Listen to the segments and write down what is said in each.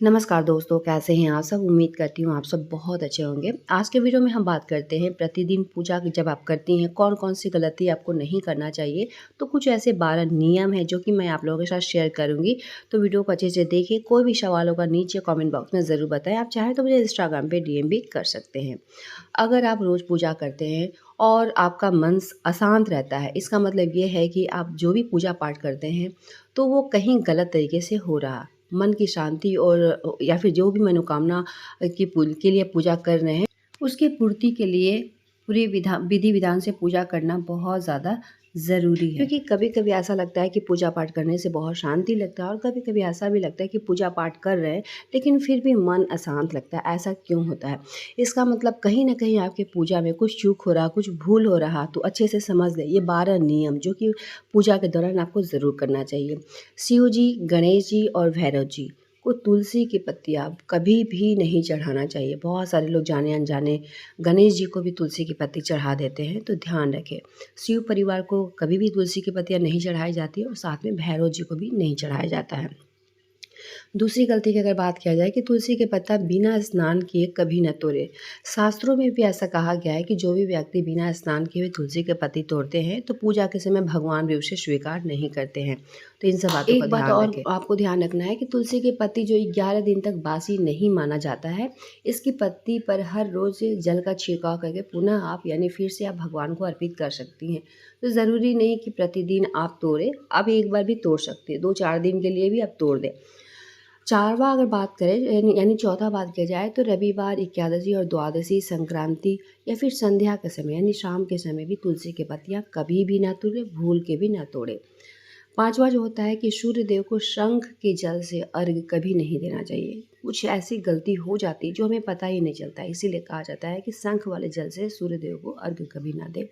नमस्कार दोस्तों, कैसे हैं आप सब। उम्मीद करती हूँ आप सब बहुत अच्छे होंगे। आज के वीडियो में हम बात करते हैं प्रतिदिन पूजा जब आप करती हैं कौन कौन सी गलती आपको नहीं करना चाहिए। तो कुछ ऐसे 12 नियम हैं जो कि मैं आप लोगों के साथ शेयर करूँगी। तो वीडियो को अच्छे से देखिए। कोई भी सवाल होगा नीचे कमेंट बॉक्स में ज़रूर बताएं। आप चाहें तो मुझे इंस्टाग्राम पे डीएम भी कर सकते हैं। अगर आप रोज़ पूजा करते हैं और आपका मन अशांत रहता है, इसका मतलब ये है कि आप जो भी पूजा पाठ करते हैं तो वो कहीं गलत तरीके से हो रहा। मन की शांति और या फिर जो भी मनोकामना के लिए पूजा कर रहे हैं, उसकी पूर्ति के लिए पूरी विधि विधान से पूजा करना बहुत ज़्यादा ज़रूरी है। क्योंकि कभी कभी ऐसा लगता है कि पूजा पाठ करने से बहुत शांति लगता है और कभी कभी ऐसा भी लगता है कि पूजा पाठ कर रहे हैं लेकिन फिर भी मन अशांत लगता है। ऐसा क्यों होता है? इसका मतलब कहीं ना कहीं आपके पूजा में कुछ चूक हो रहा, कुछ भूल हो रहा। तो अच्छे से समझ लें ये 12 नियम जो कि पूजा के दौरान आपको ज़रूर करना चाहिए। शिव जी, गणेश जी और भैरव जी को तुलसी की पत्तियाँ कभी भी नहीं चढ़ाना चाहिए। बहुत सारे लोग जाने अनजाने गणेश जी को भी तुलसी की पत्ती चढ़ा देते हैं, तो ध्यान रखें। शिव परिवार को कभी भी तुलसी की पत्तियाँ नहीं चढ़ाई जाती और साथ में भैरव जी को भी नहीं चढ़ाया जाता है। दूसरी गलती की अगर बात किया जाए कि तुलसी के पत्ता बिना स्नान किए कभी न तोड़े। शास्त्रों में भी ऐसा कहा गया है कि जो भी व्यक्ति बिना स्नान किए हुए तुलसी के पत्ती तोड़ते हैं तो पूजा के समय भगवान भी उसे स्वीकार नहीं करते हैं। तो इन सब बातों का ध्यान और रखें। आपको ध्यान रखना है कि तुलसी की पत्ती जो 11 दिन तक बासी नहीं माना जाता है। इसकी पत्ती पर हर रोज जल का छिड़काव करके पुनः आप यानी फिर से आप भगवान को अर्पित कर सकती हैं। तो ज़रूरी नहीं कि प्रतिदिन आप तोड़ें, आप एक बार भी तोड़ सकते हैं, 2-4 दिन के लिए भी आप तोड़ दें। चारवा अगर बात करें यानी चौथा बात किया जाए तो रविवार, एकादशी और द्वादशी, संक्रांति या फिर संध्या के समय यानी शाम के समय भी तुलसी की पत्तियाँ कभी भी ना तोड़े, भूल के भी ना तोड़े। पांचवा जो होता है कि सूर्य देव को शंख के जल से अर्घ्य कभी नहीं देना चाहिए। कुछ ऐसी गलती हो जाती है जो हमें पता ही नहीं चलता, इसीलिए कहा जाता है कि शंख वाले जल से सूर्य देव को अर्घ्य कभी ना दे।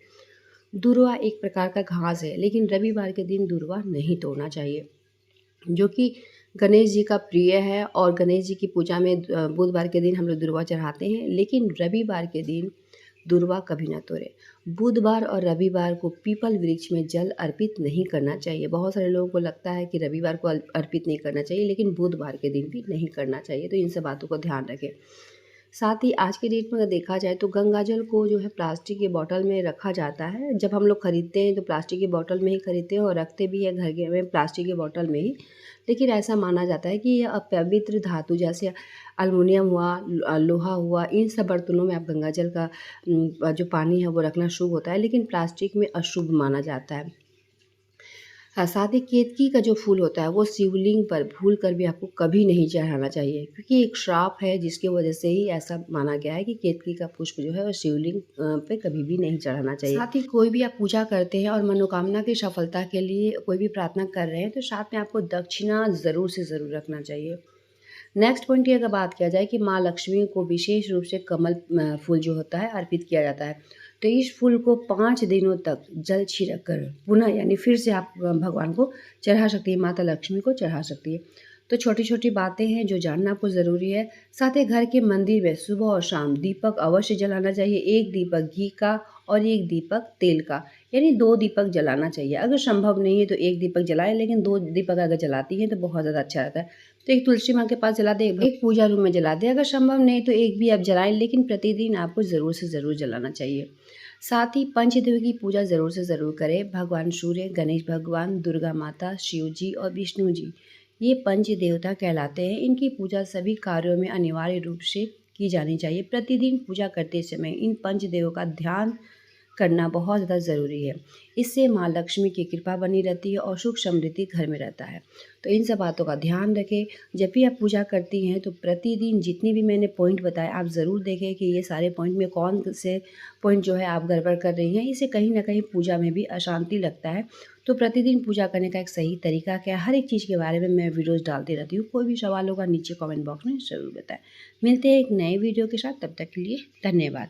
दूर्वा एक प्रकार का घास है लेकिन रविवार के दिन दूर्वा नहीं तोड़ना चाहिए, जो कि गणेश जी का प्रिय है। और गणेश जी की पूजा में बुधवार के दिन हम लोग दुर्वा चढ़ाते हैं, लेकिन रविवार के दिन दुर्वा कभी ना तोड़े। बुधवार और रविवार को पीपल वृक्ष में जल अर्पित नहीं करना चाहिए। बहुत सारे लोगों को लगता है कि रविवार को अर्पित नहीं करना चाहिए, लेकिन बुधवार के दिन भी नहीं करना चाहिए। तो इन सब बातों को ध्यान रखें। साथ ही आज के डेट में अगर देखा जाए तो गंगा जल को जो है प्लास्टिक के बोतल में रखा जाता है। जब हम लोग खरीदते हैं तो प्लास्टिक की बोतल में ही खरीदते हैं और रखते भी है घर के में प्लास्टिक के बोतल में ही। लेकिन ऐसा माना जाता है कि यह अपवित्र धातु जैसे अल्मुनियम हुआ, लोहा हुआ, इन सब बर्तनों में आप गंगा जल का जो पानी है वो रखना शुभ होता है, लेकिन प्लास्टिक में अशुभ माना जाता है। हाँ, साथ ही केतकी का जो फूल होता है वो शिवलिंग पर भूल कर भी आपको कभी नहीं चढ़ाना चाहिए, क्योंकि एक श्राप है जिसकी वजह से ही ऐसा माना गया है कि केतकी का पुष्प जो है वो शिवलिंग पे कभी भी नहीं चढ़ाना चाहिए। साथ ही कोई भी आप पूजा करते हैं और मनोकामना की सफलता के लिए कोई भी प्रार्थना कर रहे हैं तो साथ में आपको दक्षिणा ज़रूर से ज़रूर रखना चाहिए। नेक्स्ट पॉइंट की अगर बात किया जाए कि माँ लक्ष्मी को विशेष रूप से कमल फूल जो होता है अर्पित किया जाता है। तो इस फूल को 5 दिनों तक जल छिड़क कर पुनः यानी फिर से आप भगवान को चढ़ा सकती है, माता लक्ष्मी को चढ़ा सकती है। तो छोटी छोटी बातें हैं जो जानना आपको ज़रूरी है। साथ ही घर के मंदिर में सुबह और शाम दीपक अवश्य जलाना चाहिए। एक दीपक घी का और एक दीपक तेल का, यानी 2 दीपक जलाना चाहिए। अगर संभव नहीं है तो एक दीपक जलाएं, लेकिन 2 दीपक अगर जलाती हैं तो बहुत ज़्यादा अच्छा रहता है। तो एक तुलसी माँ के पास जला दें, एक पूजा रूम में जला दें। अगर संभव नहीं तो एक भी आप जलाएं, लेकिन प्रतिदिन आपको ज़रूर से ज़रूर जलाना चाहिए। साथ ही पंचदेव की पूजा ज़रूर से ज़रूर करें। भगवान सूर्य, गणेश भगवान, दुर्गा माता, शिव जी और विष्णु जी, ये पंच देवता कहलाते हैं। इनकी पूजा सभी कार्यों में अनिवार्य रूप से की जानी चाहिए। प्रतिदिन पूजा करते समय इन पंच देवों का ध्यान करना बहुत ज़्यादा ज़रूरी है। इससे माँ लक्ष्मी की कृपा बनी रहती है और सुख समृद्धि घर में रहता है। तो इन सब बातों का ध्यान रखें। जब भी आप पूजा करती हैं तो प्रतिदिन जितनी भी मैंने पॉइंट बताए आप ज़रूर देखें कि ये सारे पॉइंट में कौन से पॉइंट जो है आप गड़बड़ कर रही हैं। इससे कहीं ना कहीं पूजा में भी अशांति लगता है। तो प्रतिदिन पूजा करने का एक सही तरीका क्या है, हर एक चीज़ के बारे में मैं वीडियोज़ डालती रहती हूँ। कोई भी सवाल होगा नीचे कॉमेंट बॉक्स में ज़रूर बताएं। मिलते हैं एक नए वीडियो के साथ, तब तक के लिए धन्यवाद।